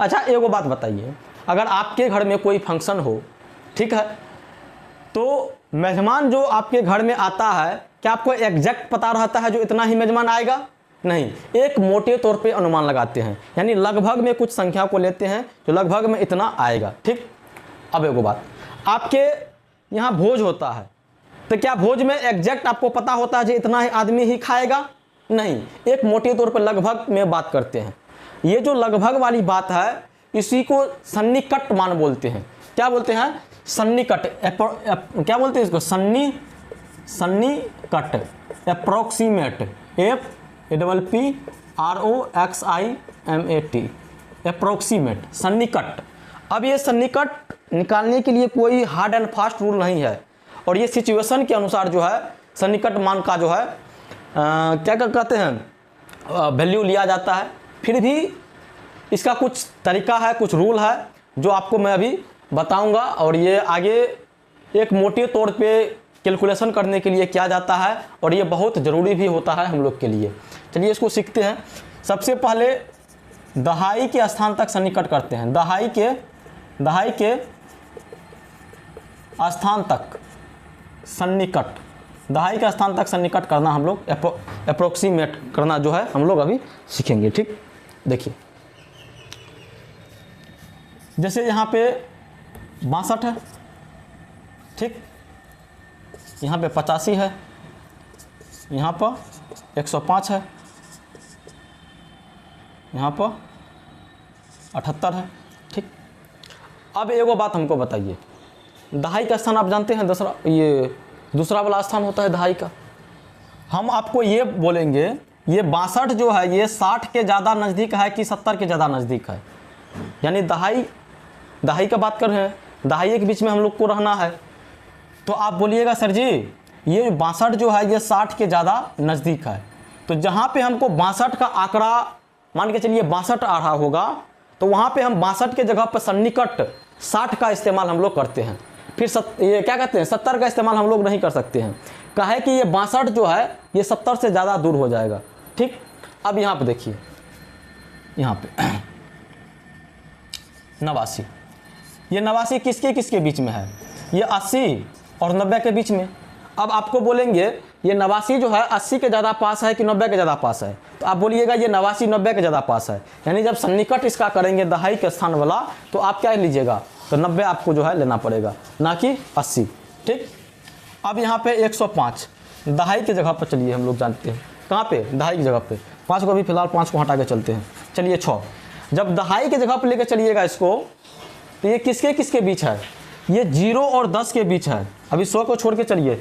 अच्छा एगो बात बताइए, अगर आपके घर में कोई फंक्शन हो, ठीक है, तो मेहमान जो आपके घर में आता है, क्या आपको एग्जैक्ट पता रहता है जो इतना ही मेहमान आएगा? नहीं, एक मोटे तौर पे अनुमान लगाते हैं, यानी लगभग में कुछ संख्या को लेते हैं जो लगभग में इतना आएगा। ठीक, अब एगो बात, आपके यहाँ भोज होता है, तो क्या भोज में एग्जैक्ट आपको पता होता है जो इतना ही आदमी ही खाएगा? नहीं, एक मोटे तौर पर लगभग में बात करते हैं। ये जो लगभग वाली बात है, इसी को सन्निकट मान बोलते हैं। क्या बोलते हैं? सन्निकट। क्या बोलते हैं इसको? सन्निकट, अप्रोक्सीमेट, APPROXIMAT, अप्रोक्सीमेट, सन्निकट। अब ये सन्निकट निकालने के लिए कोई हार्ड एंड फास्ट रूल नहीं है, और ये सिचुएशन के अनुसार जो है सन्निकट मान का जो है क्या कहते हैं, वैल्यू लिया जाता है। फिर भी इसका कुछ तरीका है, कुछ रूल है जो आपको मैं अभी बताऊंगा, और ये आगे एक मोटे तौर पे कैलकुलेशन करने के लिए किया जाता है, और ये बहुत ज़रूरी भी होता है हम लोग के लिए। चलिए इसको सीखते हैं। सबसे पहले दहाई के स्थान तक सन्निकट करते हैं। दहाई के स्थान तक सन्निकट, दहाई के स्थान तक सन्निकट करना हम लोग अप्रोक्सीमेट करना जो है हम लोग अभी सीखेंगे। ठीक, देखिए जैसे यहाँ पे 62 है, ठीक, यहाँ पे 85 है, यहाँ पर 105 है, यहाँ पर 78 है। ठीक, अब एगो बात हमको बताइए, दहाई का स्थान आप जानते हैं, दूसरा वाला स्थान होता है दहाई का। हम आपको ये बोलेंगे, ये 62 जो है ये 60 के ज़्यादा नज़दीक है कि 70 के ज़्यादा नज़दीक है, यानी दहाई का बात कर रहे हैं, दहाई के बीच में हम लोग को रहना है। तो आप बोलिएगा सर जी ये 62 जो है ये 60 के ज़्यादा नज़दीक है, तो जहाँ पे हमको 62 का आंकड़ा मान के चलिए 62 आ रहा होगा, तो वहाँ पे हम 62 के जगह पर सन्निकट 60 का इस्तेमाल हम लोग करते हैं। फिर ये क्या कहते हैं, 70 का इस्तेमाल हम लोग नहीं कर सकते हैं, काहे कि ये 62 जो है ये 70 से ज़्यादा दूर हो जाएगा। ठीक, अब यहाँ पे देखिए, यहाँ पे 89, ये 89 किसके बीच में है? ये 80 और 90 के बीच में। अब आपको बोलेंगे ये 89 जो है 80 के ज़्यादा पास है कि 90 के ज़्यादा पास है, तो आप बोलिएगा ये 89 90 के ज़्यादा पास है, यानी जब सन्निकट इसका करेंगे दहाई के स्थान वाला, तो आप क्या लीजिएगा, तो 90 आपको जो है लेना पड़ेगा, ना कि 80। ठीक, अब यहाँ पे 105 दहाई की जगह पर चलिए, हम लोग जानते हैं कहाँ पे, दहाई की जगह पे। 5 को अभी फिलहाल 5 को हटा के चलते हैं। चलिए 6, जब दहाई की जगह पर लेकर चलिएगा इसको, तो ये किसके बीच है? ये 0 और 10 के बीच है। अभी 100 को छोड़ के चलिए,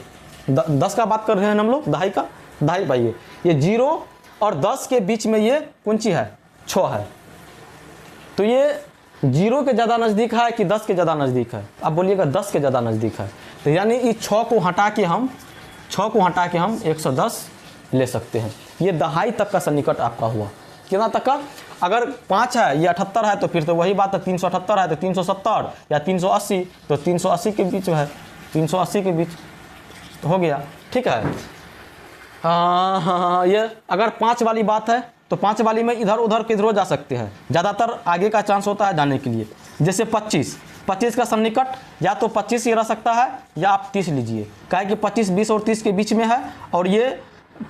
10 का बात कर रहे हैं हम लोग, दहाई का। दहाई पाइए, ये 0 और 10 के बीच में ये कौन सी है? 6 है। तो ये 0 के ज़्यादा नज़दीक है कि 10 के ज़्यादा नज़दीक है? आप बोलिएगा 10 के ज़्यादा नज़दीक है, तो यानी इस 6 को हटा के हम 110 ले सकते हैं। ये दहाई तक का सन्निकट आपका हुआ। कितना तक का? अगर 5 है, ये 78 है, तो फिर तो वही बात है, 378 है तो 370, या 380 तो 380 के बीच में है, 380 के बीच तो हो गया। ठीक है, हाँ, ये अगर 5 वाली बात है तो 5 वाली में इधर उधर किधरों जा सकते हैं, ज़्यादातर आगे का चांस होता है जाने के लिए। जैसे 25 का सन्निकट या तो 25 ही रह सकता है, या आप 30 लीजिए, काहे कि 25 20 और 30 के बीच में है, और ये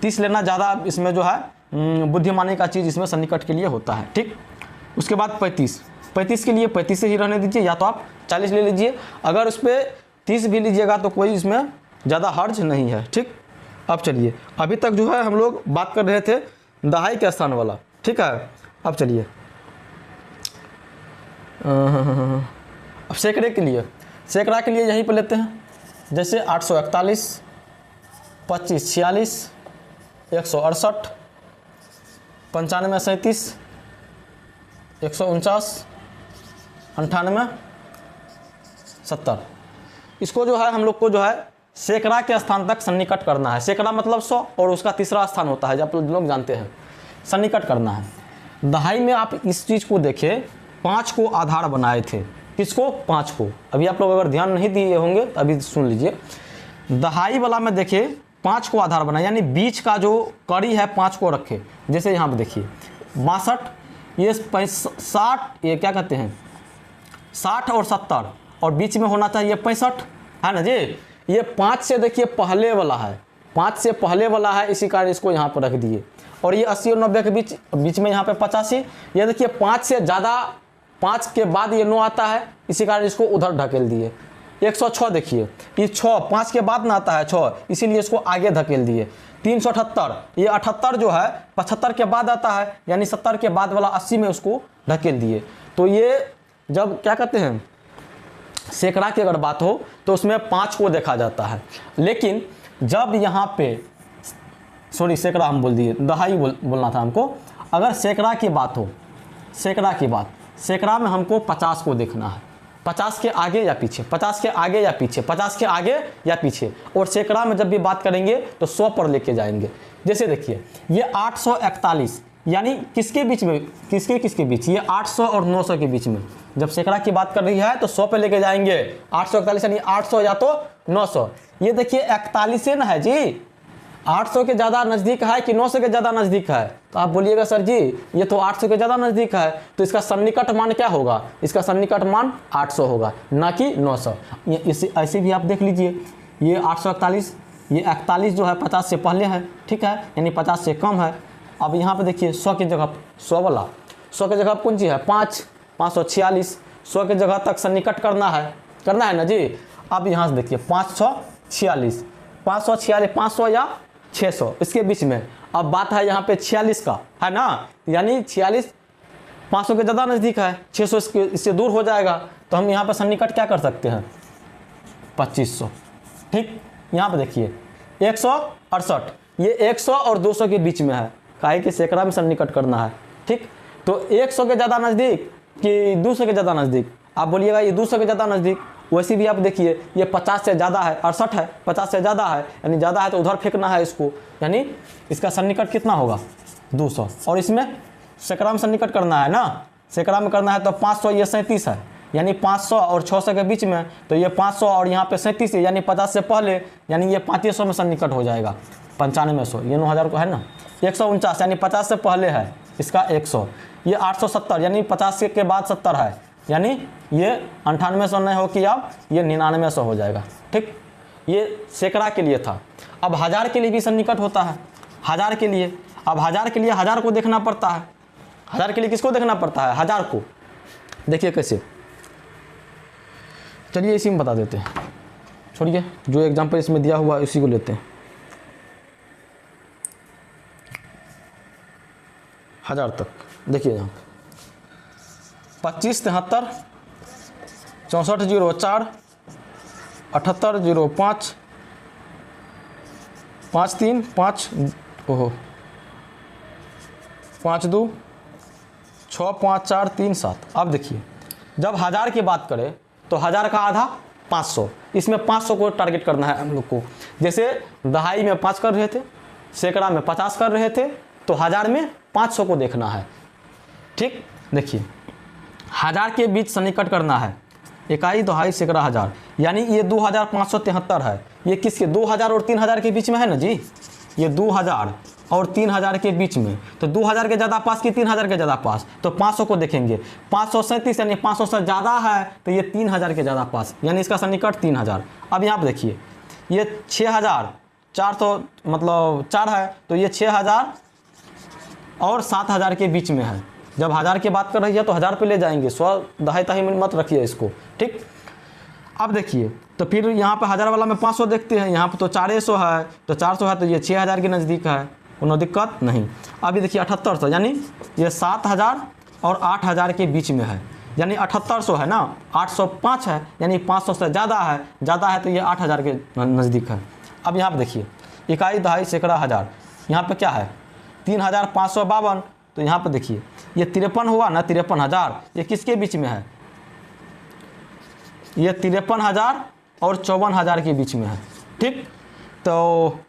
30 लेना ज़्यादा इसमें जो है बुद्धिमानी का चीज़ इसमें सन्निकट के लिए होता है। ठीक, उसके बाद 35 के लिए 35 से ही रहने दीजिए, या तो आप 40 ले लीजिए। अगर उस पर 30 भी लीजिएगा तो कोई इसमें ज़्यादा हर्ज नहीं है। ठीक, अब चलिए, अभी तक जो है हम लोग बात कर रहे थे दहाई के स्थान वाला। ठीक है, अब चलिए अब सैकड़े के लिए यहीं पर लेते हैं। जैसे 841, 25 46, 168, 95 37, 149, 98 70। इसको जो है हम लोग को जो है सैकड़ा के स्थान तक सन्निकट करना है। सैकड़ा मतलब 100, और उसका तीसरा स्थान होता है, जब आप लोग जानते हैं, सन्निकट करना है। दहाई में आप इस चीज़ को देखें, 5 को आधार बनाए थे। किसको? 5 को। अभी आप लोग अगर ध्यान नहीं दिए होंगे तो अभी सुन लीजिए। दहाई वाला में देखिए 5 को आधार बनाए, यानी बीच का जो कड़ी है 5 को रखे। जैसे यहाँ पे देखिए 62, ये 60, ये क्या कहते हैं 60 और 70, और बीच में होना चाहिए 65, है ना जी। ये 5 से देखिए पहले वाला है, 5 से पहले वाला है, इसी कारण इसको यहाँ पर रख दिए। और ये 80 और 90 के बीच में यहाँ पे 85। ये देखिए 5 से ज़्यादा, 5 के बाद ये 9 आता है, इसी कारण इसको उधर ढकेल दिए। 106 देखिए, ये 6 5 के बाद ना आता है 6, इसीलिए इसको आगे धकेल दिए। 378, ये 78 जो है 75 के बाद आता है, यानी 70 के बाद वाला 80 में उसको ढकेल दिए। तो ये जब क्या कहते हैं सैकड़ा की अगर बात हो तो उसमें 5 को देखा जाता है, लेकिन जब यहाँ पे सॉरी सैकड़ा हम बोल दिए, दहाई बोलना था हमको। अगर सैकड़ा की बात हो, सैकड़ा में हमको 50 को देखना है, 50 के आगे या पीछे, 50 के आगे या पीछे, 50 के आगे या पीछे। और सैकड़ा में जब भी बात करेंगे तो 100 पर लेके जाएंगे। जैसे देखिए ये 841, यानी किसके बीच में, किसके बीच, ये 800 और 900 के बीच में। जब सैकड़ा की बात कर रही है तो 100 पे लेके जाएंगे। 841 यानी 800 या तो 900। ये देखिए 41 ना है जी, 800 के ज़्यादा नज़दीक है कि 900 के ज़्यादा नज़दीक है? तो आप बोलिएगा सर जी ये तो 800 के ज़्यादा नज़दीक है, तो इसका सन्निकट मान क्या होगा? इसका सन्निकट मान 800 होगा, ना कि 900। इसे ऐसे भी आप देख लीजिए, ये 841, ये 41 जो है 50 से पहले है, ठीक है, यानी 50 से कम है। अब यहाँ पे देखिए 100 की जगह 100 वाला, 100 की जगह कौन चीज़ है 5, 546, 100 की जगह तक सन्निकट करना है ना जी। अब यहाँ से देखिए 546, 500 या 600 इसके बीच में। अब बात है यहाँ पे 46 का, है ना, यानी 46 500 के ज़्यादा नज़दीक है, 600 इससे दूर हो जाएगा। तो हम यहाँ पर सन्निकट क्या कर सकते हैं 2500, ठीक। यहाँ पे देखिए 168, ये 100 और 200 के बीच में है, काहे कि सैकड़ा में सन्निकट करना है, ठीक। तो 100 के ज़्यादा नज़दीक कि 200 के ज़्यादा नज़दीक? आप बोलिएगा ये 200 के ज़्यादा नज़दीक। वैसे भी आप देखिए ये 50 से ज़्यादा है, 68 है, 50 से ज़्यादा है, यानी ज़्यादा है तो उधर फेंकना है इसको, यानी इसका सन्निकट कितना होगा 200। और इसमें सैकड़ा में सन्निकट करना है ना, सैकड़ा में करना है तो 500, ये 37 है, यानी 500 और 600 के बीच में। तो ये 500 और यहाँ पे 37 है, यानी 50 से पहले, यानी ये 3500 में सन्निकट हो जाएगा। 9500, ये 9000 को है ना। 149 यानी 50 से पहले है, इसका 100। ये 870 यानी 50 के बाद 70 है, यानी ये 9800 नहीं हो कि अब ये 9900 हो जाएगा, ठीक। ये सैकड़ा के लिए था। अब 1000 के लिए भी सन्निकट होता है, 1000 के लिए। अब 1000 के लिए 1000 को देखना पड़ता है। 1000 के लिए किसको देखना पड़ता है 1000 को? देखिए कैसे, चलिए इसी में बता देते हैं, छोड़िए जो एग्जाम्पल इसमें दिया हुआ है उसी को लेते हैं। 1000 तक देखिए यहाँ 25 73 64 04 78 05 53 5 ओहो 52 6 5 4 3 7। अब देखिए जब 1000 की बात करें तो 1000 का आधा 500, इसमें 500 को टारगेट करना है हम लोग को। जैसे दहाई में 5 कर रहे थे, सैकड़ा में 50 कर रहे थे, तो 1000 में 500 को देखना है, ठीक। देखिए 1000 के बीच सन्निकट करना है, इकाई दहाई सैकड़ा 1000, यानी ये 2573 है। ये किसके 2000 और 3000 के बीच में है ना जी, ये 2000 और 3000 के बीच में। तो 2000 के ज़्यादा पास कि 3000 के ज़्यादा पास? तो 500 को देखेंगे, 537 यानी 500 से ज़्यादा है, तो ये 3000 के ज़्यादा पास, यानी इसका सन्निकट 3000। अब यहाँ पर देखिए ये 6400 मतलब 4 है, तो ये 6000 और 7000 के बीच में है। जब 1000 की बात कर रही है तो 1000 पे ले जाएंगे, 100 दहाई तहाई में मत रखिए इसको, ठीक। अब देखिए तो फिर यहाँ पे 1000 वाला में 500 देखते हैं, यहाँ पे तो 400 है, तो 400 है तो ये 6000 के नज़दीक है, कोनो दिक्कत नहीं। अभी देखिए 7800, यानी ये 7000 और 8000 के बीच में है, यानी 7800 है ना, 805 है, यानी 500 से ज़्यादा है तो ये 8000 के नज़दीक है। अब यहाँ पर देखिए इकाई दहाई सैकड़ा 1000, यहाँ पर क्या है 3552, तो यहाँ पर देखिए ये 53 हुआ ना, 53000, ये किसके बीच में है? ये 53000 और 54000 के बीच में है, ठीक। तो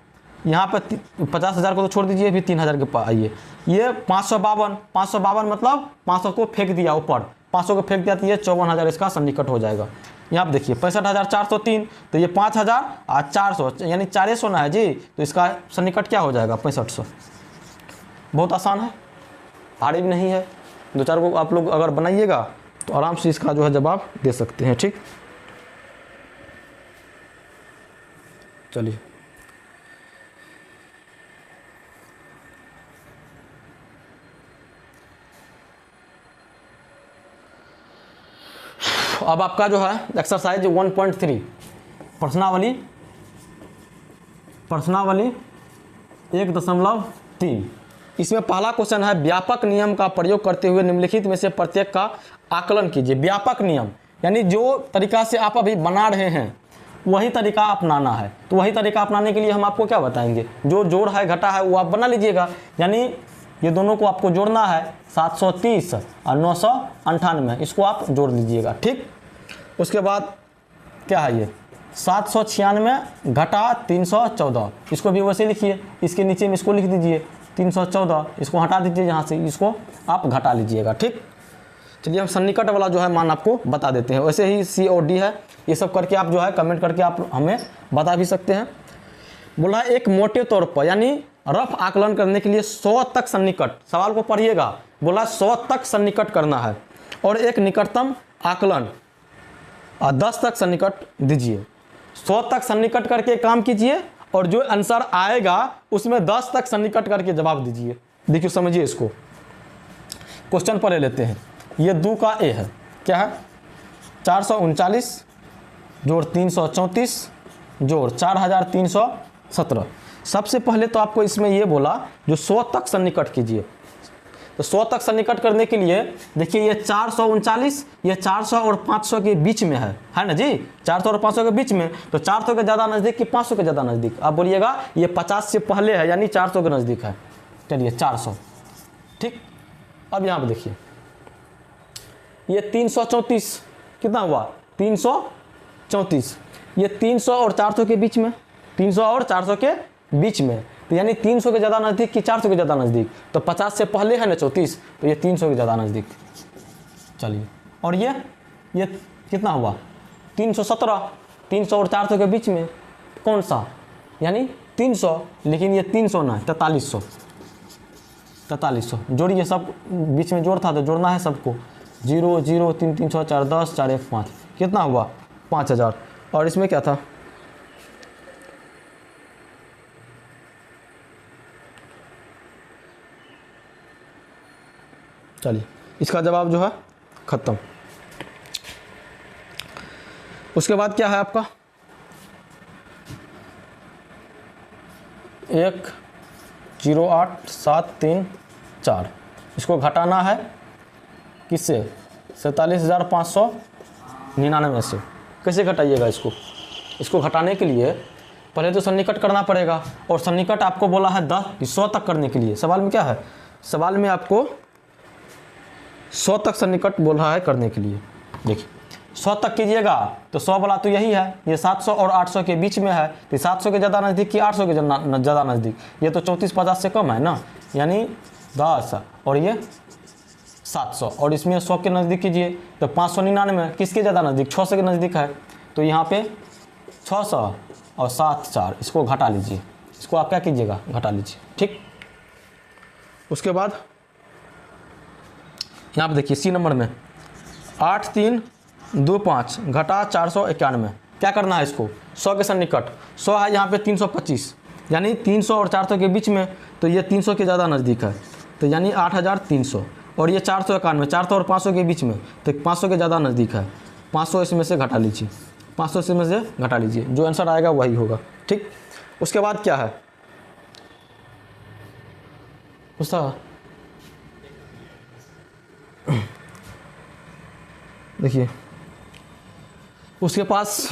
यहाँ पर 50000 को तो छोड़ दीजिए, फिर 3000 के पास आइए। ये 552 मतलब 500 को फेंक दिया ऊपर, 500 को फेंक दिया तो ये 54000 इसका सन्निकट हो जाएगा। यहाँ पर देखिए 65403, तो ये 5000 और 400 यानी 400 ना है जी, तो इसका सन्निकट क्या हो जाएगा 6500। बहुत आसान है, भारी भी नहीं है, दो चार को आप लोग अगर बनाइएगा तो आराम से इसका जो है जवाब दे सकते हैं। ठीक, चलिए अब आपका जो है एक्सरसाइज 1.3 प्रश्नावली 1.3। इसमें पहला क्वेश्चन है व्यापक नियम का प्रयोग करते हुए निम्नलिखित में से प्रत्येक का आकलन कीजिए। व्यापक नियम यानी जो तरीका से आप अभी बना रहे हैं वही तरीका अपनाना है। तो वही तरीका अपनाने के लिए हम आपको क्या बताएंगे, जो जोड़ है घटा है वो आप बना लीजिएगा। यानी ये दोनों को आपको जोड़ना है 730 और 998, इसको आप जोड़ लीजिएगा। ठीक, उसके बाद क्या है ये 796 घटा 314, इसको भी वैसे लिखिए, इसके नीचे में इसको लिख दीजिए 314, इसको हटा दीजिए यहाँ से, इसको आप घटा लीजिएगा। ठीक, चलिए हम सन्निकट वाला जो है मान आपको बता देते हैं। वैसे ही सी और डी है, ये सब करके आप जो है कमेंट करके आप हमें बता भी सकते हैं। बोला एक मोटे तौर पर यानी रफ आकलन करने के लिए 100 तक सन्निकट, सवाल को पढ़िएगा, बोला 100 तक सन्निकट करना है और एक निकटतम आकलन 10 तक सन्निकट दीजिए। 100 तक सन्निकट करके काम कीजिए और जो आंसर आएगा उसमें 10 तक सन्निकट करके जवाब दीजिए। देखिए समझिए इसको, क्वेश्चन पर ले लेते हैं। ये 2 का ए है, क्या है 439 जोड़ 334 जोड़ 4317। सबसे पहले तो आपको इसमें ये बोला जो 100 तक सन्निकट कीजिए। तो 100 तक सन्निकट करने के लिए देखिए ये 439 ये 400 और 500 के बीच में है ना जी, 400 और 500 के बीच में। तो 400 के ज़्यादा नज़दीक कि 500 के ज़्यादा नज़दीक, आप बोलिएगा ये 50 से पहले है यानी 400 के नज़दीक है। चलिए 400। ठीक, अब यहाँ पर देखिए ये 334 कितना हुआ 334, ये 300 और 400 के बीच में, 300 और 400 के बीच में, तो यानी 300 के ज़्यादा नज़दीक कि 400 के ज़्यादा नज़दीक। तो 50 से पहले है ना 34, तो ये 300 के ज़्यादा नज़दीक। चलिए, और ये कितना हुआ 317, 300 और 400 के बीच में कौन सा, यानी 300, लेकिन ये 300 ना 4300 जोड़िए, सब बीच में जोड़ था तो जोड़ना है सबको। 0 0 3 3 6 4 10 4 1 5, कितना हुआ 5000। और इसमें क्या था चलिए इसका जवाब जो है खत्म। उसके बाद क्या है आपका 108734, इसको घटाना है किससे 47,599 से। कैसे घटाइएगा इसको घटाने के लिए पहले तो सन्निकट करना पड़ेगा, और सन्निकट आपको बोला है 100 तक करने के लिए। सवाल में क्या है, सवाल में आपको 100 तक सन्निकट बोल रहा है करने के लिए। देखिए 100 तक कीजिएगा तो 100 वाला तो यही है, ये 700 और 800 के बीच में है, तो 700 के ज़्यादा नज़दीक कि 800 के ज़्यादा नज़दीक, ये तो 3450 से कम है ना, यानी 10 और ये 700, और इसमें 100 के नज़दीक कीजिए तो 599 किसके ज़्यादा नज़दीक 600 के नज़दीक है, तो यहाँ पे 600 और 7 4, इसको घटा लीजिए, इसको आप क्या कीजिएगा घटा लीजिए। ठीक, उसके बाद यहाँ पर देखिए सी नंबर में 8325 घटा 491, क्या करना है इसको 100 के सन्निकट, 100 है यहाँ पे 325, यानी 300 और 400 के बीच में, तो ये 300 के ज़्यादा नज़दीक है, तो यानी 8300, और ये 491 400 और 500 के बीच में, तो 500 के ज़्यादा नज़दीक है, 500 इसमें से घटा लीजिए, 500 इसमें से घटा लीजिए, जो आंसर आएगा वही होगा। ठीक, उसके बाद क्या है उसका देखिए उसके पास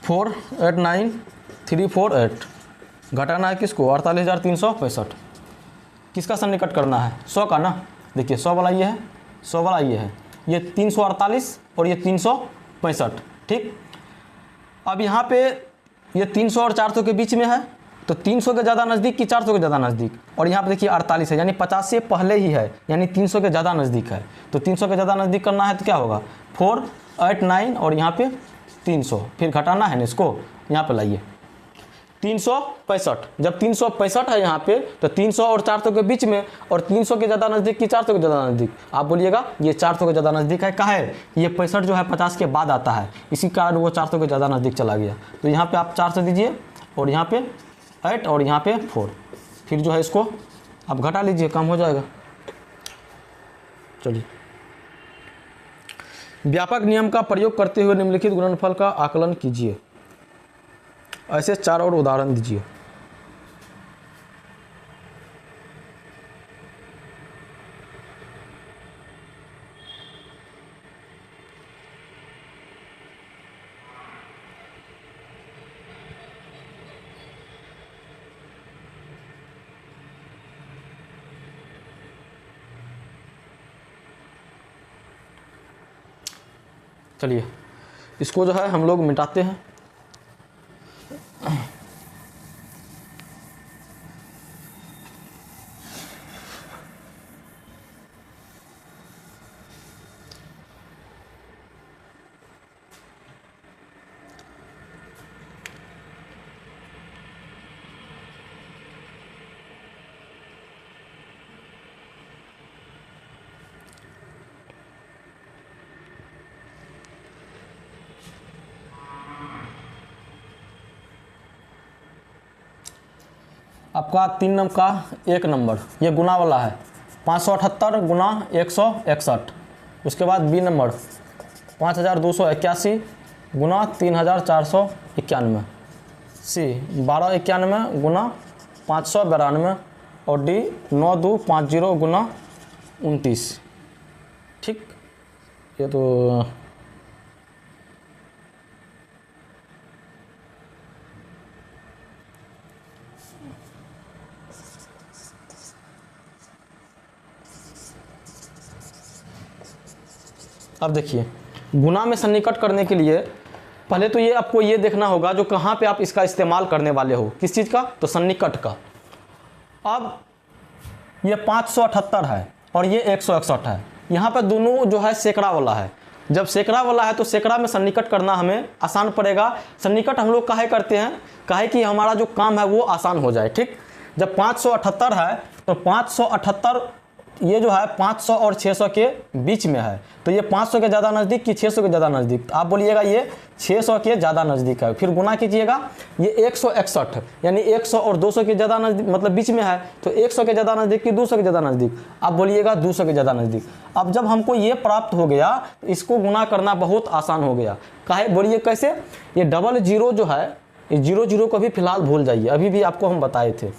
489348 घटाना है किसको 48,365, किसका सन्निकट करना है 100 का ना। देखिए 100 वाला ये है, 100 वाला ये है, ये 348 और ये 365। ठीक, अब यहाँ पे ये 300 और 400 के बीच में है, तो 300 के ज़्यादा नज़दीक कि 400 के ज़्यादा नज़दीक, और यहाँ पे देखिए 48 है, यानी 50 से पहले ही है, यानी 300 के ज़्यादा नज़दीक है, तो 300 के ज़्यादा नज़दीक करना है तो क्या होगा 489 और यहाँ पे 300, फिर घटाना है ना, इसको यहाँ पे लाइए 365। जब 365 है यहाँ पे तो 300 और 400 के बीच में, और 300 के ज़्यादा नज़दीक कि 400 के ज़्यादा नज़दीक? आप बोलिएगा ये 400 के ज़्यादा नज़दीक है। कहाँ है? ये 65 जो है 50 के बाद आता है, इसी कारण वो 400 के ज़्यादा नज़दीक चला गया। तो यहाँ पे आप 400 दीजिए और यहाँ पे 8 और यहाँ पे 4, फिर जो है इसको आप घटा लीजिए, कम हो जाएगा। चलिए, व्यापक नियम का प्रयोग करते हुए निम्नलिखित गुणनफल का आकलन कीजिए। ऐसे 4 और उदाहरण दीजिए। चलिए, इसको जो है हम लोग मिटाते हैं। आपका 3 नंबर का 1 नंबर ये गुना वाला है, 578 गुना 161। उसके बाद बी नंबर 5281 गुना 3491। सी 1291 गुना 592 और डी 9250 गुना 29। ठीक, ये तो अब देखिए, गुना में सन्निकट करने के लिए पहले तो ये आपको ये देखना होगा जो कहाँ पे आप इसका इस्तेमाल करने वाले हो, किस चीज़ का? तो सन्निकट का। अब ये 578 है और ये 161 है, यहाँ पे दोनों जो है सैकड़ा वाला है। जब सैकड़ा वाला है तो सैकड़ा में सन्निकट करना हमें आसान पड़ेगा। सन्निकट हम लोग काहे करते हैं? काहे कि हमारा जो काम है वो आसान हो जाए। ठीक, जब 578 है तो 578 ये जो है 500 और 600 के बीच में है, तो ये 500 के ज़्यादा नज़दीक कि 600 के ज़्यादा नज़दीक? आप बोलिएगा ये 600 के ज़्यादा नज़दीक है। फिर गुना कीजिएगा, ये 161 यानी 100 और 200 के ज़्यादा नज़दीक, मतलब बीच में है, तो 100 के ज़्यादा नज़दीक कि 200 के ज़्यादा नज़दीक? आप बोलिएगा 200 के ज़्यादा नज़दीक। अब जब हमको ये प्राप्त हो गया, इसको गुना करना बहुत आसान हो गया। काहे? बोलिए कैसे? ये डबल जीरो जो है, ये 0 को भी फिलहाल भूल जाइए, अभी भी आपको हम बताए थे।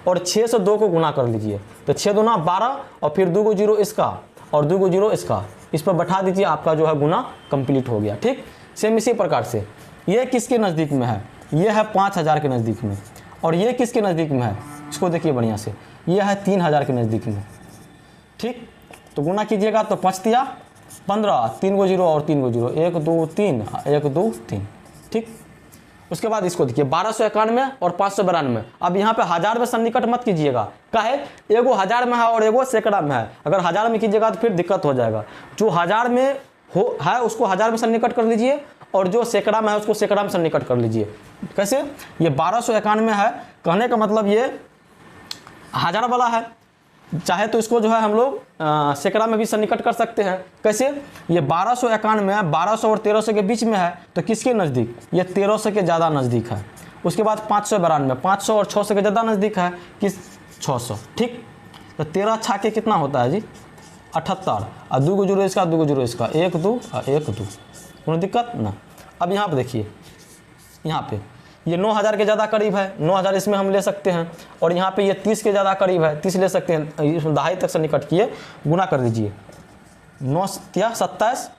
और 6 से 2 को गुना कर लीजिए, तो 6 दूना 12 और फिर 2 0 इसका और 2 0 इसका, इस पर बैठा दीजिए, आपका जो है गुना कंप्लीट हो गया। ठीक, सेम इसी प्रकार से ये किसके नज़दीक में है? ये है 5000 के नज़दीक में। और ये किसके नज़दीक में है? इसको देखिए बढ़िया से, ये है 3000 के नज़दीक में। ठीक, तो गुना कीजिएगा तो 5 तिया 15, 3 0 और 3 0, 1 2 3 1 2 3। ठीक, उसके बाद इसको देखिए 1291 और 592। अब यहाँ पे हज़ार में सन्निकट मत कीजिएगा, काहे? एगो हज़ार में है और एगो सैकड़ा में है। अगर हज़ार में कीजिएगा तो फिर दिक्कत हो जाएगा। जो हज़ार में है उसको हज़ार में सन्निकट कर लीजिए, और जो सैकड़ा में है उसको सैकड़ा में सन्निकट कर लीजिए। कैसे? ये 1291 है, कहने का मतलब ये हज़ार वाला है, चाहे तो इसको जो है हम लोग सैकड़ा में भी सन्निकट कर सकते हैं। कैसे? ये 1291 है, 1200 और 1300 के बीच में है, तो किसके नज़दीक? ये 1300 के ज़्यादा नज़दीक है। उसके बाद 592, 500 और 600 के ज़्यादा नज़दीक है, किस? 600। ठीक, तो 13 छा के कितना होता है जी? 78 और 2 0 इसका 2 0 इसका, 1 2 और 1 2, कोई दिक्कत ना। अब यहाँ पर देखिए, यहाँ पे ये 9000 के ज़्यादा करीब है, 9000 इसमें हम ले सकते हैं। और यहाँ पे ये 30 के ज़्यादा करीब है, 30 ले सकते हैं। इसमें दहाई तक से निकट किए, गुना कर दीजिए, 9 तिया 27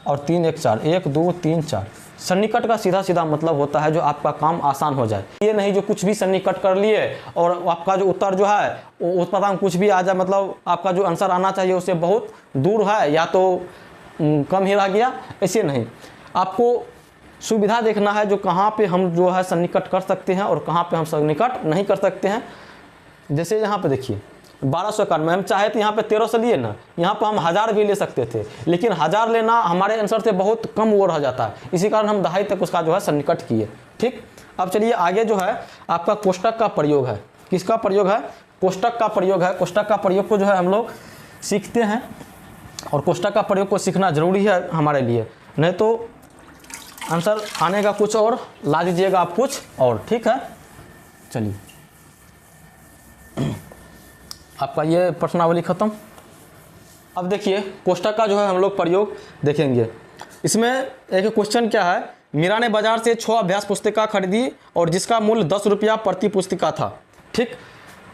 और 3 1 4, 1 2 3 4। सन्निकट का सीधा सीधा मतलब होता है जो आपका काम आसान हो जाए। ये नहीं जो कुछ भी सन्निकट कर लिए और आपका जो उत्तर जो है वो उत्तर में कुछ भी आ जाए, मतलब आपका जो आंसर आना चाहिए उससे बहुत दूर है या तो कम ही रह गया, ऐसे नहीं। आपको सुविधा देखना है जो कहाँ पे हम जो है सन्निकट कर सकते हैं और कहाँ पे हम सन्निकट नहीं कर सकते हैं। जैसे यहाँ पे देखिए 1291, हम चाहे तो यहाँ पे 1300 लिए ना, यहाँ पे हम 1000 भी ले सकते थे, लेकिन 1000 लेना हमारे आंसर से बहुत कम वो रह जाता है, इसी कारण हम दहाई तक उसका जो है सन्निकट किए। ठीक, अब चलिए आगे जो है आपका कोष्टक का प्रयोग है। किसका प्रयोग है? कोष्टक का प्रयोग है। कोष्टक का प्रयोग को जो है हम लोग सीखते हैं और कोष्टक का प्रयोग को सीखना ज़रूरी है हमारे लिए, नहीं तो आंसर आने का कुछ और ला दीजिएगा आप कुछ और। ठीक है, चलिए आपका ये प्रश्नावली खत्म। अब देखिए कोष्टक का जो है हम लोग प्रयोग देखेंगे। इसमें एक क्वेश्चन क्या है, मीरा ने बाजार से 6 अभ्यास पुस्तिका खरीदी और जिसका मूल्य 10 रुपया प्रति पुस्तिका था। ठीक,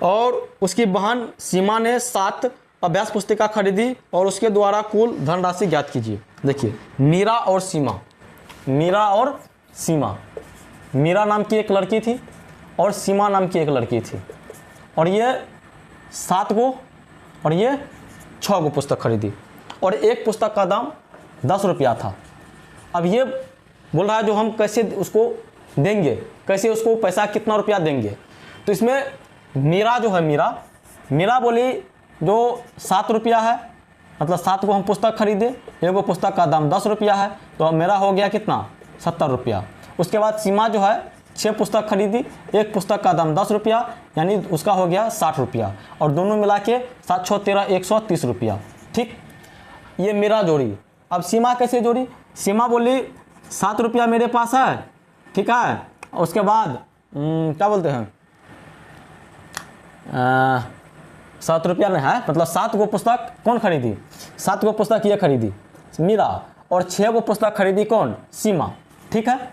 और उसकी बहन सीमा ने 7 अभ्यास पुस्तिका खरीदी और उसके द्वारा कुल धनराशि ज्ञात कीजिए। देखिए मीरा और सीमा, मीरा और सीमा, मीरा नाम की एक लड़की थी और सीमा नाम की एक लड़की थी और ये 7 गो और ये 6 गो पुस्तक खरीदी और एक पुस्तक का दाम 10 रुपया था। अब ये बोल रहा है जो हम कैसे उसको देंगे, कैसे उसको पैसा कितना रुपया देंगे। तो इसमें मीरा जो है, मीरा बोली जो 7 रुपया है, मतलब 7 को हम पुस्तक खरीदे, एक गो पुस्तक का दाम 10 रुपया है, तो मेरा हो गया कितना 70 रुपया। उसके बाद सीमा जो है 6 पुस्तक खरीदी, एक पुस्तक का दाम 10 रुपया, यानी उसका हो गया 60 रुपया और दोनों मिला के 7 6 13 130 रुपया। ठीक, ये मेरा जोड़ी। अब सीमा कैसे जोड़ी? सीमा बोली 7 रुपया मेरे पास है, ठीक है, उसके बाद क्या बोलते हैं 7 रुपया नहीं है, मतलब 7 गो पुस्तक कौन खरीदी? 7 गो पुस्तक ये खरीदी मीरा और 6 गो पुस्तक खरीदी कौन? सीमा। ठीक है,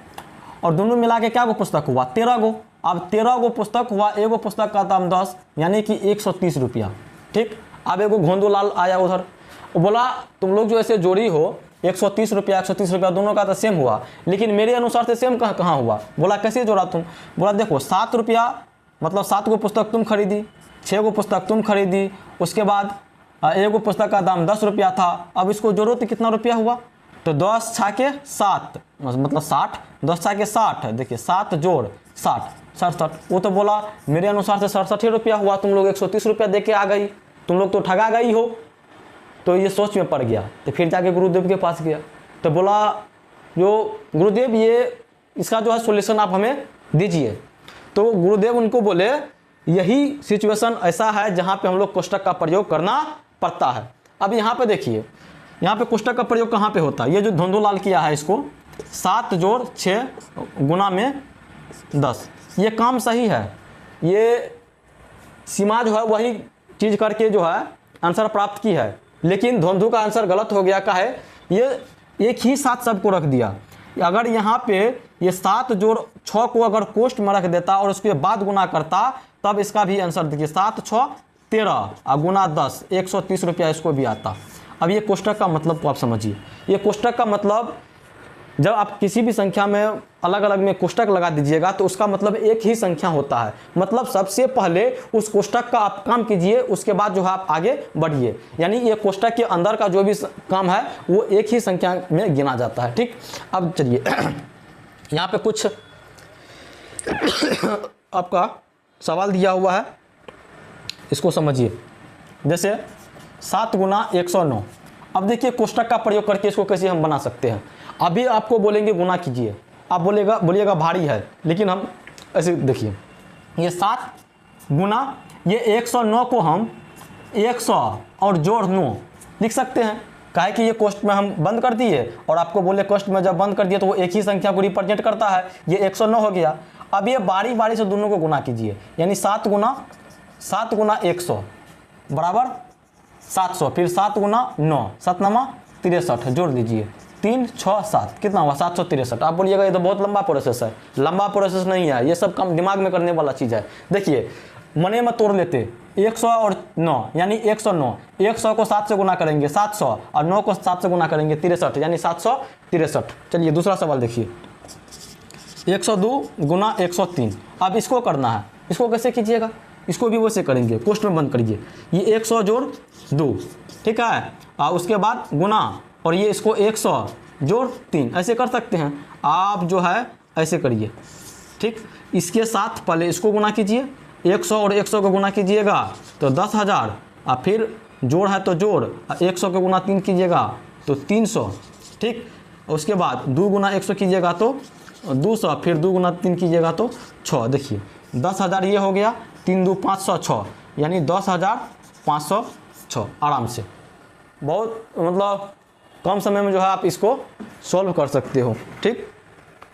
और दोनों मिला के क्या गो पुस्तक हुआ? 13 गो। अब 13 गो पुस्तक हुआ, एक गो पुस्तक का दाम 10, यानी कि 130 रुपया। ठीक, अब एगो घोंदूलाल आया उधर, बोला तुम लोग जो ऐसे जोड़ी हो 130 रुपया 130 रुपया दोनों का तो सेम हुआ, लेकिन मेरे अनुसार से सेम कहाँ हुआ? बोला कैसे जोड़ा तुम? बोला देखो 7 रुपया मतलब 7 गो पुस्तक तुम खरीदी, 6 गो पुस्तक तुम खरीदी, उसके बाद एक गो पुस्तक का दाम 10 रुपया था। अब इसको जोड़ो तो कितना रुपया हुआ? तो 10 छाके 7 मतलब 60, 10 छाके 60 है, देखिए 7 जोड़ 60 67। वो तो बोला मेरे अनुसार से 67 रुपया हुआ, तुम लोग 130 रुपया दे के आ गई, तुम लोग तो ठगा गई हो। तो ये सोच में पड़ गया, तो फिर जाके गुरुदेव के पास गया, तो बोला जो गुरुदेव ये इसका जो है सॉल्यूशन आप हमें दीजिए। तो गुरुदेव उनको बोले यही सिचुएशन ऐसा है जहाँ पे हम लोग कोष्टक का प्रयोग करना पड़ता है। अब यहाँ पे देखिए, यहाँ पे कोष्टक का प्रयोग कहाँ पे होता है? ये जो धुंधुलाल किया है इसको 7 जोड़ 6 गुना में 10, ये काम सही है। ये सीमा जो है वही चीज़ करके जो है आंसर प्राप्त की है, लेकिन धुंधु का आंसर गलत हो गया। का है ये एक ही 7 सबको रख दिया। अगर यहाँ पे ये 7 जोड़ 6 को अगर कोष्ट में रख देता और उसके बाद गुना करता तब इसका भी आंसर देखिए 7 6 13 और गुना 10 130 रुपया इसको भी आता। अब ये कोष्टक का मतलब को आप समझिए। ये कोष्टक का मतलब जब आप किसी भी संख्या में अलग अलग में कोष्टक लगा दीजिएगा तो उसका मतलब एक ही संख्या होता है। मतलब सबसे पहले उस कोष्टक का आप काम कीजिए, उसके बाद जो है आप आगे बढ़िए। यानी ये कोष्टक के अंदर का जो भी काम है वो एक ही संख्या में गिना जाता है। ठीक, अब चलिए यहाँ पे कुछ आपका सवाल दिया हुआ है, इसको समझिए। जैसे 7 गुना 109। अब देखिए कोष्टक का प्रयोग करके इसको कैसे हम बना सकते हैं। अभी आपको बोलेंगे गुना कीजिए, आप बोलिएगा भारी है, लेकिन हम ऐसे देखिए ये 7 गुना ये 109 को हम 100 और जोड़ 9 लिख सकते हैं। काहे कि ये कोष्ट में हम बंद कर दिए और आपको बोले कोष्ट में जब बंद कर दिए तो वो एक ही संख्या को रिप्रेजेंट करता है, ये 109 हो गया। अब ये बारी बारी से दोनों को गुना कीजिए, यानी 7 गुना 100 बराबर 700, फिर 7 गुना 9 7 9 63 जोड़ दीजिए 3 6 7 कितना हुआ 763। आप बोलिएगा ये तो बहुत लंबा प्रोसेस है। लंबा प्रोसेस नहीं है, ये सब काम दिमाग में करने वाला चीज़ है। देखिए मने में तोड़ लेते 100 और 9 यानी 109, 100 को 7 से गुना करेंगे 700 और 9 को 7 से गुना करेंगे 63 यानी 763। चलिए दूसरा सवाल देखिए 102 गुना 103। अब इसको करना है, इसको कैसे कीजिएगा? इसको भी वैसे करेंगे, कोष्ट में बंद करिए, ये 100 जोड़ 2, ठीक है, और उसके बाद गुना और ये इसको 100 जोड़ 3 ऐसे कर सकते हैं। आप जो है ऐसे करिए, ठीक। इसके साथ पहले इसको गुना कीजिए, 100 और 100 को गुना कीजिएगा तो 10,000, और फिर जोड़ है तो जोड़ 100 को गुना 3 कीजिएगा तो 300, ठीक। उसके बाद 2 गुना 100 कीजिएगा तो 200, फिर 2 गुना 3 कीजिएगा तो 6। देखिए 10,000 ये हो गया, 3 2 506, यानी 10,506 आराम से। बहुत मतलब कम समय में जो है आप इसको सॉल्व कर सकते हो, ठीक।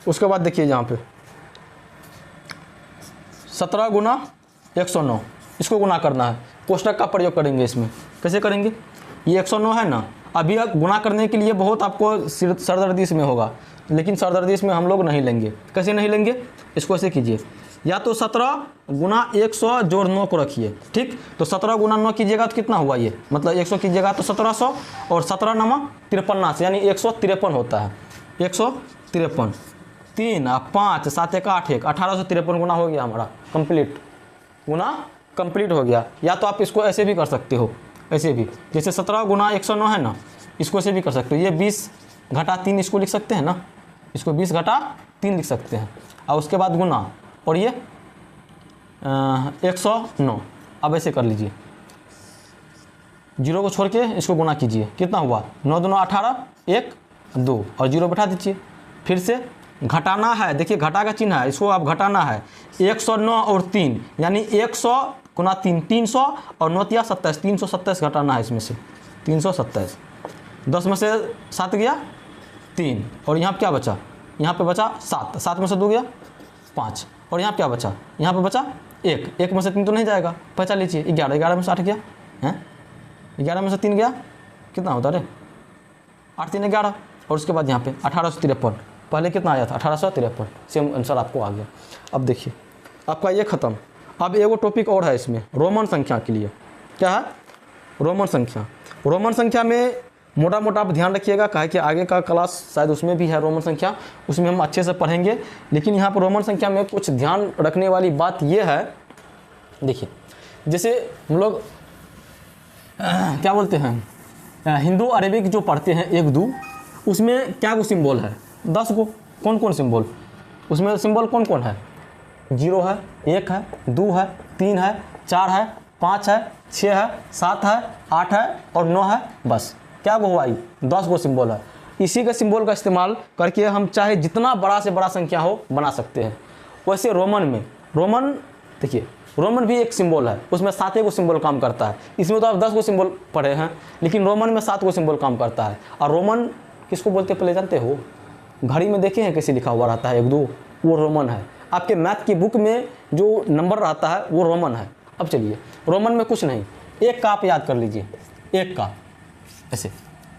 उसके बाद देखिए यहाँ पे 17 गुना 109, इसको गुना करना है, कोष्टक का प्रयोग करेंगे इसमें। कैसे करेंगे, ये 109 है ना, अभी गुना करने के लिए बहुत आपको सरदर्दी इसमें होगा, लेकिन सरदर्दी इसमें हम लोग नहीं लेंगे। कैसे नहीं लेंगे, इसको ऐसे कीजिए, या तो 17 गुना 100 जोड़ 9 को रखिए, ठीक। तो 17 गुना 9 कीजिएगा तो कितना हुआ, ये मतलब 100 कीजिएगा तो 1700, और 17 नमा 53 यानी 153 होता है। 153, 3 5 7 1 8 1 1853 गुना हो गया हमारा कंप्लीट, गुना कंप्लीट हो गया। या तो आप इसको ऐसे भी कर सकते हो, ऐसे भी, जैसे 17 गुना 109 है ना, इसको ऐसे भी कर सकते हो। ये 20 घटा 3 इसको लिख सकते हैं ना, इसको 20 घटा 3 लिख सकते हैं, और उसके बाद गुना, और ये 109। अब ऐसे कर लीजिए, 0 को छोड़ के इसको गुना कीजिए, कितना हुआ, 9 2 18, 1 2, और 0 बैठा दीजिए। फिर से घटाना है, देखिए घटा का चिन्ह है, इसको आप घटाना है। 109 और 3 यानी 100 गुना 3 300, और 9 तिया 27, 327 घटाना है इसमें से, 327। 10 में से 7 गया 3, और यहाँ क्या बचा, यहाँ पे बचा 7, 7 में से 2 गया 5, और यहाँ क्या बचा, यहाँ पे बचा 1, 1 में से 3 तो नहीं जाएगा, बचा लीजिए 11, 11 में से 8 गया हैं, 11 में से 3 गया, कितना होता है 8 3 11, और उसके बाद यहाँ पे 1853, पहले कितना आया था 1853, सेम आंसर आपको आ गया। अब देखिए आपका ये ख़त्म। अब एगो टॉपिक और है इसमें, रोमन संख्या के लिए। क्या है, रोमन संख्या। रोमन संख्या में मोटा मोटा आप ध्यान रखिएगा, कहे कि आगे का क्लास शायद उसमें भी है रोमन संख्या, उसमें हम अच्छे से पढ़ेंगे। लेकिन यहाँ पर रोमन संख्या में कुछ ध्यान रखने वाली बात यह है, देखिए जैसे हम लोग क्या बोलते हैं, हिंदू अरेबिक जो पढ़ते हैं 1 2, उसमें क्या को सिंबल है, 10 को। कौन कौन सिंबल, उसमें सिंबल कौन कौन है, 0 है, 1 है, 2 है, 3 है, 4 है, 5 है, 6 है, 7 है, 8 है और 9 है, बस। क्या वो हुआ, 10 को सिंबल है। इसी के सिंबल का इस्तेमाल करके हम चाहे जितना बड़ा से बड़ा संख्या हो बना सकते हैं। वैसे रोमन में, रोमन देखिए रोमन भी एक सिंबल है, उसमें 7 को सिंबल काम करता है। इसमें तो आप 10 को सिंबल पढ़े हैं, लेकिन रोमन में 7 को सिंबल काम करता है। और रोमन किसको बोलते हैं पहले जानते हो, घड़ी में देखे हैं कैसे लिखा हुआ रहता है 1 2, वो रोमन है। आपके मैथ की बुक में जो नंबर रहता है वो रोमन है। अब चलिए रोमन में कुछ नहीं, 1 का आप याद कर लीजिए, 1 का ऐसे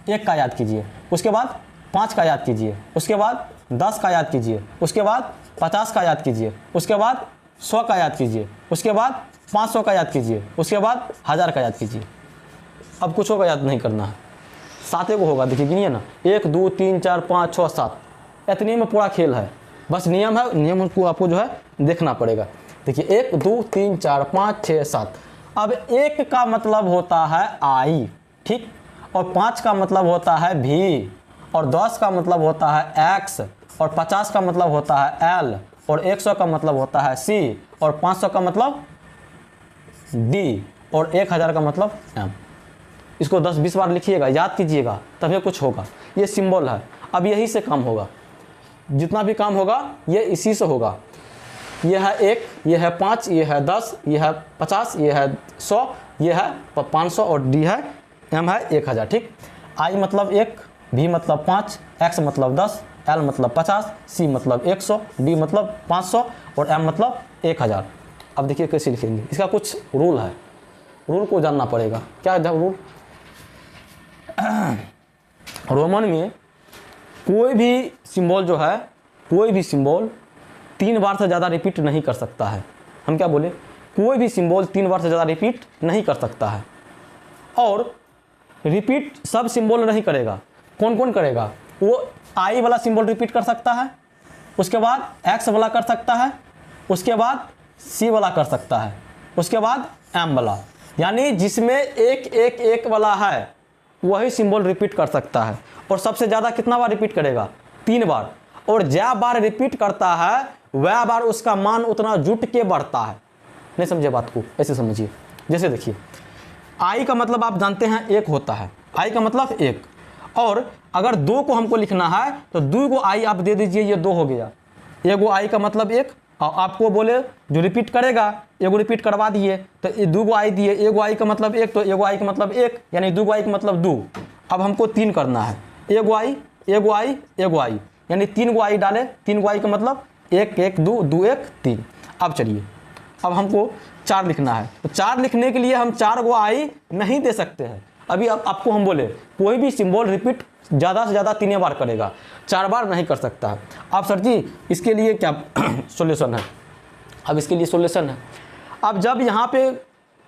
1 का याद कीजिए, उसके बाद 5 का याद कीजिए, उसके बाद 10 का याद कीजिए, उसके बाद 50 का याद कीजिए, उसके बाद 100 का याद कीजिए, उसके बाद 500 का याद कीजिए, उसके बाद 1000 का याद कीजिए। अब कुछ का याद नहीं करना है, 7 को होगा। देखिए गिनिए ना, 1 2 3 4 5 6 7, इतने में पूरा खेल है। बस नियम है, नियम को आपको जो है देखना पड़ेगा। देखिए 1 2 3 4 5 6 7। अब 1 का मतलब होता है आई, ठीक, और 5 का मतलब होता है भी, और 10 का मतलब होता है एक्स, और 50 का मतलब होता है एल, और 100 का मतलब होता है सी, और 500 का मतलब डी, और 1000 का मतलब एम। इसको 10-20 बार लिखिएगा, याद कीजिएगा, तभी कुछ होगा। ये सिंबल है। अब यही से काम होगा, जितना भी काम होगा ये इसी से होगा। ये है 1, ये है 5, ये है 10, ये है 50, ये है 100, ये है 500, और डी है, एम है 1000, ठीक। आई मतलब 1, भी मतलब 5, एक्स मतलब 10, एल मतलब 50, सी मतलब 100, डी मतलब 500, और एम मतलब 1000। अब देखिए कैसे लिखेंगे, इसका कुछ रूल है, रूल को जानना पड़ेगा। क्या है रूल, रोमन में कोई भी सिंबल जो है, कोई भी सिंबल 3 बार से ज़्यादा रिपीट नहीं कर सकता है। हम क्या बोले, कोई भी सिंबल 3 बार से ज़्यादा रिपीट नहीं कर सकता है। और रिपीट सब सिंबल नहीं करेगा। कौन कौन करेगा, वो आई वाला सिंबल रिपीट कर सकता है, उसके बाद एक्स वाला कर सकता है, उसके बाद सी वाला कर सकता है, उसके बाद एम वाला। यानी जिसमें 1 1 1 वाला है वही सिंबल रिपीट कर सकता है। और सबसे ज़्यादा कितना बार रिपीट करेगा, 3 बार। और ज्या बार रिपीट करता है वह बार उसका मान उतना जुट के बढ़ता है। नहीं समझे बात को, ऐसे समझिए। जैसे देखिए आई का मतलब आप जानते हैं 1 होता है, आई का मतलब 1। और अगर 2 को हमको लिखना है तो 2 को आई आप दे दीजिए, ये 2 हो गया। एगो आई का मतलब एक, और आपको बोले जो रिपीट करेगा एगो रिपीट करवा दिए तो ये 2 गो आई दिए, एगो आई का मतलब एक तो एगो आई का मतलब एक, यानी 2 गो आई का मतलब 2। अब हमको 3 करना है, एगो आई एगो आई एगो आई, यानी 3 गो आई डाले, 3 गो आई का मतलब 1 1 2 2 1 3। अब चलिए अब हमको 4 लिखना है, तो 4 लिखने के लिए हम 4 गो आई नहीं दे सकते हैं। अभी अब आपको हम बोले कोई भी सिंबल रिपीट ज़्यादा से ज़्यादा 3 बार करेगा, 4 बार नहीं कर सकता है। अब सर जी इसके लिए क्या सॉल्यूशन है? अब इसके लिए सॉल्यूशन है, अब जब यहाँ पे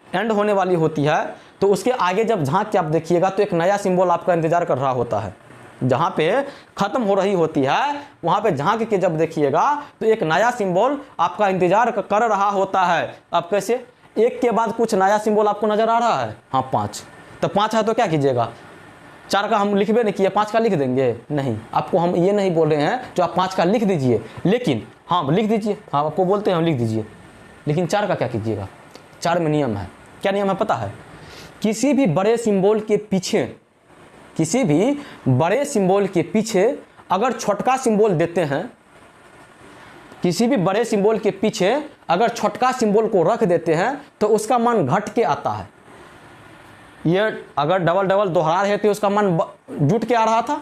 एंड होने वाली होती है तो उसके आगे जब झांक के आप देखिएगा तो एक नया सिंबल आपका इंतजार कर रहा होता है। जहाँ पे ख़त्म हो रही होती है वहाँ पे झांक के जब देखिएगा तो एक नया सिंबल आपका इंतजार कर रहा होता है। अब कैसे? एक के बाद कुछ नया सिंबल आपको नज़र आ रहा है, हाँ 5, तो 5 है तो क्या कीजिएगा, 4 का हम लिखबे नहीं किया, 5 का लिख देंगे? नहीं, आपको हम ये नहीं बोल रहे हैं जो आप 5 का लिख दीजिए, लेकिन हाँ लिख दीजिए, हाँ आपको बोलते हैं हम लिख दीजिए, लेकिन 4 का क्या कीजिएगा? 4 में नियम है, क्या नियम है पता है? किसी भी बड़े सिंबल के पीछे, किसी भी बड़े सिंबल के पीछे अगर छोटका सिंबल देते हैं, किसी भी बड़े सिंबल के पीछे अगर छोटका सिंबल को रख देते हैं तो उसका मान घट के आता है। ये अगर डबल डबल दोहरा रहे थे उसका मान जुट के आ रहा था,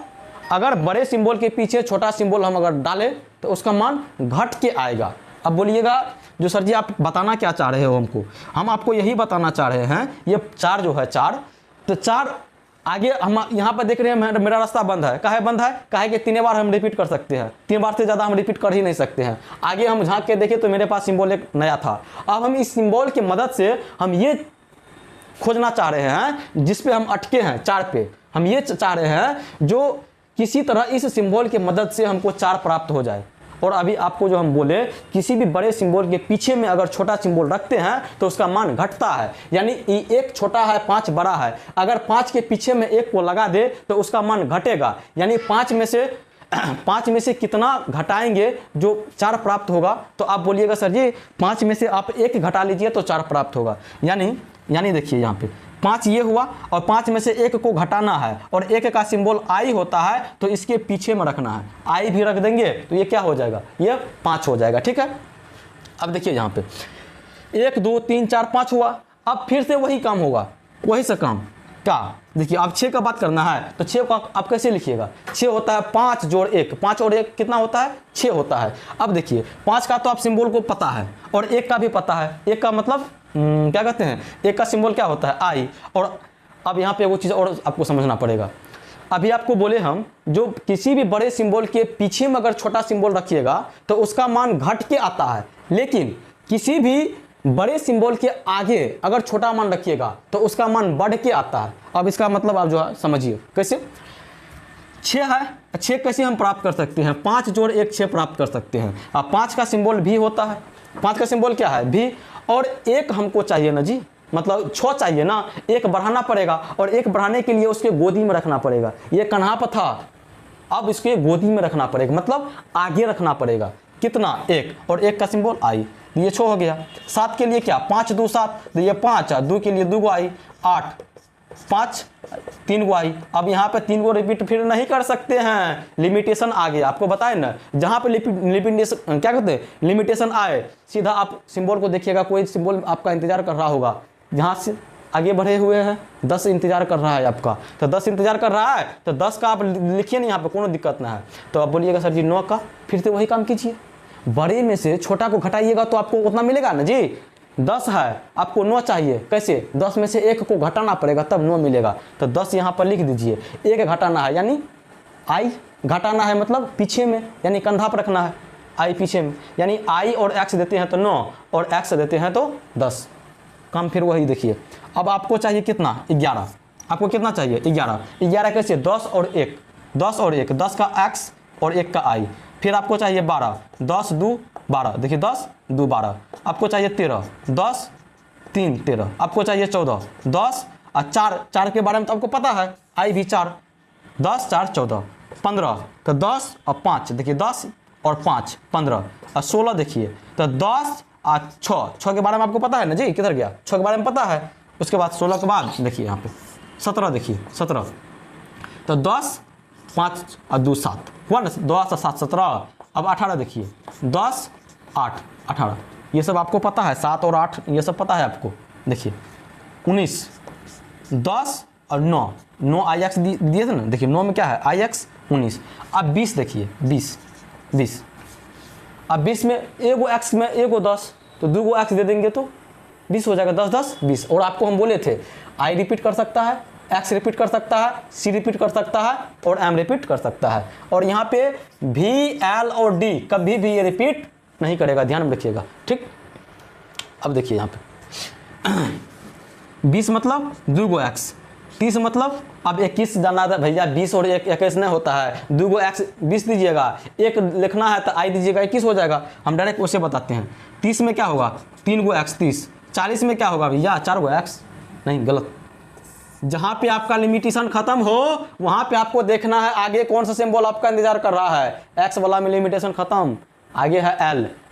अगर बड़े सिंबल के पीछे छोटा सिंबल हम अगर डालें तो उसका मान घट के आएगा। अब बोलिएगा जो सर जी आप बताना क्या चाह रहे हो हमको? हम आपको यही बताना चाह रहे हैं, ये 4 जो है 4, तो 4 आगे हम यहाँ पर देख रहे हैं मेरा रास्ता बंद है। काहे बंद है? काहे कि 3 बार हम रिपीट कर सकते हैं, 3 बार से ज़्यादा हम रिपीट कर ही नहीं सकते हैं। आगे हम झांक के देखें तो मेरे पास सिंबल एक नया था। अब हम इस सिंबल की मदद से हम ये खोजना चाह रहे हैं जिस पे हम अटके हैं 4 पे, हम ये चाह रहे हैं जो किसी तरह इस सिंबल की मदद से हमको 4 प्राप्त हो जाए। और अभी आपको जो हम बोले किसी भी बड़े सिंबल के पीछे में अगर छोटा सिंबल रखते हैं तो उसका मान घटता है, यानी 1 छोटा है 5 बड़ा है, अगर 5 के पीछे में 1 को लगा दे तो उसका मान घटेगा, यानी 5 में से कितना घटाएंगे जो 4 प्राप्त होगा। तो आप बोलिएगा सर जी 5 में से आप 1 घटा लीजिए तो 4 प्राप्त होगा, यानी देखिए यहाँ पे 5 ये हुआ और 5 में से 1 को घटाना है और 1 का सिंबल आई होता है तो इसके पीछे में रखना है, आई भी रख देंगे तो ये क्या हो जाएगा, ये 5 हो जाएगा। ठीक है, अब देखिए यहाँ पे 1 2 3 4 5 हुआ। अब फिर से वही काम होगा, वही सा काम क्या, देखिए अब 6 का बात करना है तो 6 का आप कैसे लिखिएगा? 6 होता है 5 जोड़ 1, 5 और 1 कितना होता है? 6 होता है। अब देखिए 5 का तो आप सिंबल को पता है और 1 का भी पता है, 1 का मतलब क्या कहते हैं, 1 का सिंबल क्या होता है? आई। और अब यहाँ पे वो चीज़ और आपको समझना पड़ेगा। अभी आपको बोले हम जो किसी भी बड़े सिंबल के पीछे में अगर छोटा सिंबल रखिएगा तो उसका मान घट के आता है, लेकिन किसी भी बड़े सिंबल के आगे अगर छोटा मान रखिएगा तो उसका मान बढ़ के आता है। अब इसका मतलब आप जो है समझिए कैसे। 6 है, 6 कैसे हम प्राप्त कर सकते हैं? 5 जोड़ 1 6 प्राप्त कर सकते हैं। अब 5 का सिंबल भी होता है, 5 का सिंबल क्या है? भी। और 1 हमको चाहिए ना जी, मतलब 6 चाहिए ना, 1 बढ़ाना पड़ेगा और 1 बढ़ाने के लिए उसके गोदी में रखना पड़ेगा। ये कन्हा पर था, अब इसके गोदी में रखना पड़ेगा, मतलब आगे रखना पड़ेगा। कितना? 1 और 1 का सिंबल आई, ये 6 हो गया। 7 के लिए क्या? 5 2 7, तो ये 5, 2 के लिए 2 गो आई, 8 5 3 गो आई। अब यहाँ पे 3 गो रिपीट फिर नहीं कर सकते हैं, लिमिटेशन आ गया। आपको बताए ना, जहाँ पे लिमिटेशन क्या कहते हैं, लिमिटेशन आए सीधा आप सिंबल को देखिएगा, कोई सिंबल आपका इंतजार कर रहा होगा, जहाँ से आगे बढ़े हुए हैं 10 इंतजार कर रहा है आपका, तो 10 इंतजार कर रहा है तो 10 का आप लिखिए नहीं, यहाँ पे कोनो दिक्कत ना है। तो आप बोलिएगा सर जी 9 का, फिर से वही काम कीजिए, बड़े में से छोटा को घटाइएगा तो आपको उतना मिलेगा ना जी। 10 है, आपको 9 चाहिए, कैसे? 10 में से 1 को घटाना पड़ेगा तब 9 मिलेगा, तो 10 यहाँ पर लिख दीजिए। 1 घटाना है यानी आई घटाना है, मतलब पीछे में, यानी कंधा पर रखना है, आई पीछे में, यानी आई और एक्स देते हैं तो 9 और एक्स देते हैं तो 10। काम फिर वही देखिए। अब आपको चाहिए कितना? 11। आपको कितना चाहिए? 11। 11 कैसे? 10 और 1, 10 और 1, 10 का एक्स और 1 का आई। फिर आपको चाहिए 12, 10 2 12, देखिए 10 2 12। आपको चाहिए 13, 10 3 13। आपको चाहिए 14, 10 और 4 के बारे में तो आपको पता है, आई भी 4, 10 4 14, 15, तो 10 और 5, देखिए 10 और 5 15 और 16, देखिए तो 10 और 6 के बारे में आपको पता है ना जी, किधर गया? 6 के बारे में पता है। उसके बाद 16 के बाद देखिए यहाँ पे 17, देखिए 17, तो 10 5 और 2 7 हुआ ना, 10 और 7 17, अब 18 देखिए, 10 8 18, ये सब आपको पता है, 7 और 8 ये सब पता है आपको। देखिए 19 10 और 9, 9 IX दिए थे ना, देखिए 9 में क्या है IX 19। अब 20 देखिए, 20 अब 20 में एगो x में एगो 10, तो 2 गो x दे देंगे तो 20 हो जाएगा, 10 10 20। और आपको हम बोले थे I रिपीट कर सकता है, x रिपीट कर सकता है, c रिपीट कर सकता है और m रिपीट कर सकता है। और यहाँ पे v l और d कभी भी ये रिपीट नहीं करेगा, ध्यान में रखिएगा, ठीक। अब देखिए यहाँ पे 20 मतलब 2 गो x, 30 मतलब अब 21 जाना था भैया, 20 और 21 नहीं होता है, 2 गो x 20 दीजिएगा, एक लिखना है तो I दीजिएगा, 21 हो जाएगा। हम डायरेक्ट उसे बताते हैं। 30 में क्या होगा, 3 गो x 30। 40 में क्या होगा भैया, 4 गो x, नहीं गलत। जहाँ पे आपका लिमिटेशन खत्म हो वहाँ पे आपको देखना है आगे कौन सा सिंबल आपका इंतजार कर रहा है। x वाला में लिमिटेशन खत्म, आगे है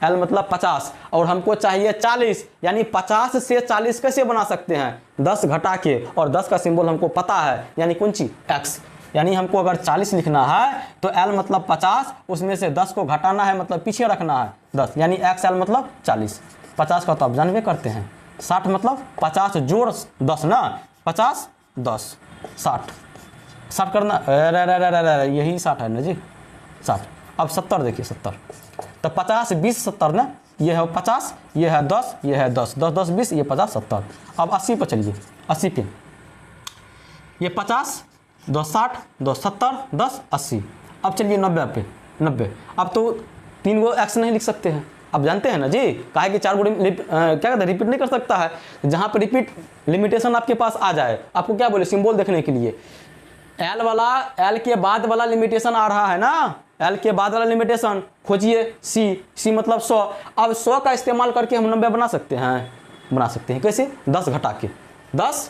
l मतलब 50 और हमको चाहिए 40, यानी 50 से 40 कैसे बना सकते हैं, 10 घटा के, और 10 का सिंबल हमको पता है, यानी कौन सी x। यानी हमको अगर 40 लिखना है तो l मतलब 50, उसमें से 10 को घटाना है, मतलब पीछे रखना है 10, यानी XL मतलब 40। 50 का तो आप जानवे करते हैं, 60 मतलब 50 जोड़ 10 ना, 50 10 60 करना, अरे यही 60 है ना जी, 60। अब 70 देखिए, 70 तो 50 20 70 ना, ये है 50, ये है 10, ये है 10 10 10 20, ये 50 70। अब 80 पे चलिए, 80 पे ये 50 2 60 2 70 10 80। अब चलिए 90 पे, 90। अब तो 3 गो x नहीं लिख सकते हैं, अब जानते हैं ना जी, काहे कि 4 गो क्या कहते हैं, रिपीट नहीं कर सकता है। जहाँ पे रिपीट लिमिटेशन आपके पास आ जाए, आपको क्या बोले सिंबल देखने के लिए, l के बाद वाला लिमिटेशन आ रहा है ना, l के बाद वाला लिमिटेशन खोजिए, c मतलब 100। अब 100 का इस्तेमाल करके हम 90 बना सकते हैं, कैसे, 10 घटा के, 10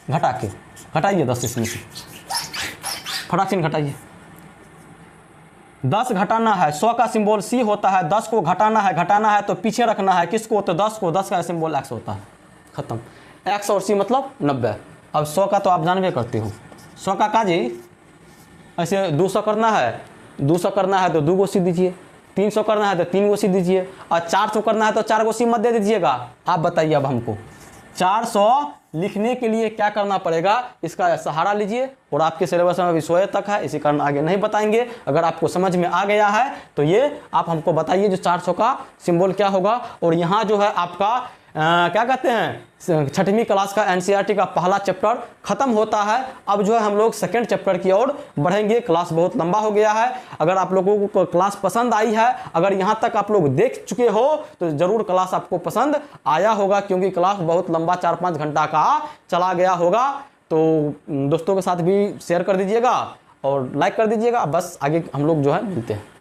घटा के, घटाइए 10 इसमें से, फटाक से घटाइए। 10 घटाना है, 100 का सिंबल c होता है, 10 को घटाना है तो पीछे रखना है किसको, तो 10 को, 10 का सिंबल x होता है, खत्म। x और c मतलब 90। अब 100 का तो आप जानवे करते हो, 100 का जी ऐसे 200 करना है, 200 करना है तो 2 गो सी दीजिए, 300 करना है तो 3 गो सी दीजिए, और 400 करना है तो 4 गो सी मत दे दीजिएगा। आप बताइए अब हमको 400 लिखने के लिए क्या करना पड़ेगा, इसका सहारा लीजिए। और आपके सिलेबस में अभी 100 तक है, इसी कारण आगे नहीं बताएंगे। अगर आपको समझ में आ गया है तो ये आप हमको बताइए जो 400 का सिंबल क्या होगा। और यहाँ जो है आपका क्या कहते हैं, 6वीं क्लास का NCERT का पहला चैप्टर खत्म होता है। अब जो है हम लोग सेकंड चैप्टर की ओर बढ़ेंगे। क्लास बहुत लंबा हो गया है। अगर आप लोगों को क्लास पसंद आई है, अगर यहाँ तक आप लोग देख चुके हो तो ज़रूर क्लास आपको पसंद आया होगा, क्योंकि क्लास बहुत लंबा 4-5 घंटा का चला गया होगा। तो दोस्तों के साथ भी शेयर कर दीजिएगा और लाइक कर दीजिएगा। बस आगे हम लोग जो है मिलते हैं।